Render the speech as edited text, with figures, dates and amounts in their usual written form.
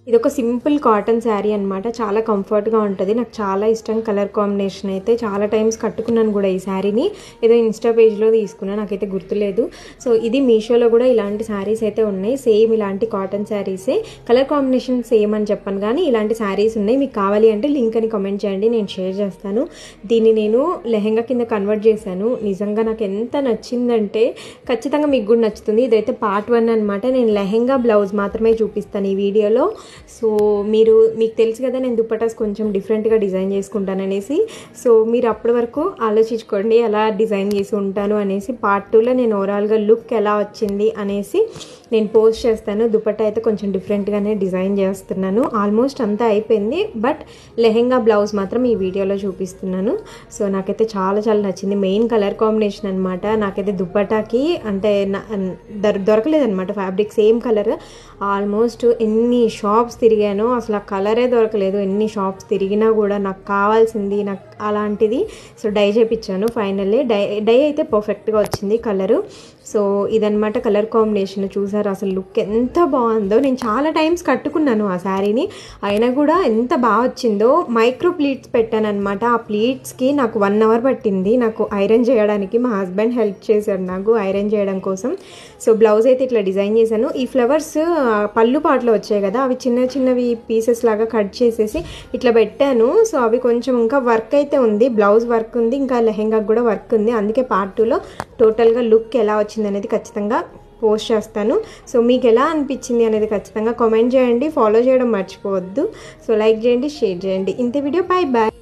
ఇదొక simple cotton sari అనమాట. చాలా కంఫర్ట్గా ఉంటుంది. నాకు చాలా ఇష్టం కలర్ కాంబినేషన్ అయితే. చాలా టైమ్స్ కట్టుకున్నాను కూడా ఈ శారీని. ఏదో ఇన్స్టా పేజ్లో తీసుకున్నాను, నాకైతే గుర్తులేదు. సో ఇది మీషోలో కూడా ఇలాంటి శారీస్ అయితే ఉన్నాయి. సేమ్ ఇలాంటి కాటన్ శారీసే, కలర్ కాంబినేషన్ సేమ్ అని చెప్పాను కానీ ఇలాంటి శారీస్ ఉన్నాయి. మీకు కావాలి అంటే లింక్ అని కామెంట్ చేయండి, నేను షేర్ చేస్తాను. దీన్ని నేను లెహెంగా కింద కన్వర్ట్ చేశాను. నిజంగా నాకు ఎంత నచ్చిందంటే ఖచ్చితంగా మీకు కూడా నచ్చుతుంది. ఇదైతే పార్ట్ 1 అనమాట. నేను లెహెంగా బ్లౌజ్ మాత్రమే చూపిస్తాను ఈ వీడియోలో. సో మీకు తెలుసు కదా నేను దుపట్టాస్ కొంచెం డిఫరెంట్గా డిజైన్ చేసుకుంటాననేసి. సో మీరు అప్పటి వరకు ఆలోచించుకోండి ఎలా డిజైన్ చేసి ఉంటాను అనేసి. పార్ట్ 2లో నేను ఓవరాల్గా లుక్ ఎలా వచ్చింది అనేసి నేను పోస్ట్ చేస్తాను. దుపట్టా అయితే కొంచెం డిఫరెంట్గానే డిజైన్ చేస్తున్నాను. ఆల్మోస్ట్ అంతా అయిపోయింది, బట్ లెహెంగా బ్లౌజ్ మాత్రం ఈ వీడియోలో చూపిస్తున్నాను. సో నాకైతే చాలా చాలా నచ్చింది. మెయిన్ కలర్ కాంబినేషన్ అనమాట. నాకైతే దుపట్టాకి అంటే దొరకలేదనమాట ఫ్యాబ్రిక్ సేమ్ కలర్. ఆల్మోస్ట్ ఎన్ని షాప్స్ తిరిగానో అసలు ఆ కలరే దొరకలేదు. ఎన్ని షాప్స్ తిరిగినా కూడా నాకు కావాల్సింది నాకు అలాంటిది. సో డై చేయించాను ఫైనల్లీ. డై అయితే పర్ఫెక్ట్గా వచ్చింది కలరు. సో ఇదనమాట కలర్ కాంబినేషన్. చూసారు అసలు లుక్ ఎంత బాగుందో. నేను చాలా టైమ్స్ కట్టుకున్నాను ఆ శారీని, అయినా కూడా ఎంత బాగా వచ్చిందో. మైక్రో ప్లీట్స్ పెట్టాను అనమాట. ఆ ప్లీట్స్కి నాకు 1 అవర్ పట్టింది నాకు ఐరన్ చేయడానికి. మా హస్బెండ్ హెల్ప్ చేశాడు నాకు ఐరన్ చేయడం కోసం. సో బ్లౌజ్ అయితే ఇట్లా డిజైన్ చేశాను. ఈ ఫ్లవర్స్ పళ్ళు పాటలో వచ్చాయి కదా, అవి చిన్న చిన్నవి పీసెస్ లాగా కట్ చేసేసి ఇట్లా పెట్టాను. సో అవి కొంచెం ఇంకా వర్క్ అయితే ఉంది, బ్లౌజ్ వర్క్ ఉంది, ఇంకా లెహెంగాకి కూడా వర్క్ ఉంది. అందుకే పార్ట్ 2లో టోటల్గా లుక్ ఎలా వచ్చింది అనేది ఖచ్చితంగా పోస్ట్ చేస్తాను. సో మీకు ఎలా అనిపించింది అనేది ఖచ్చితంగా కామెంట్ చేయండి. ఫాలో చేయడం మర్చిపోవద్దు. సో లైక్ చేయండి, షేర్ చేయండి. ఇంత వీడియో బాయ్ బాయ్.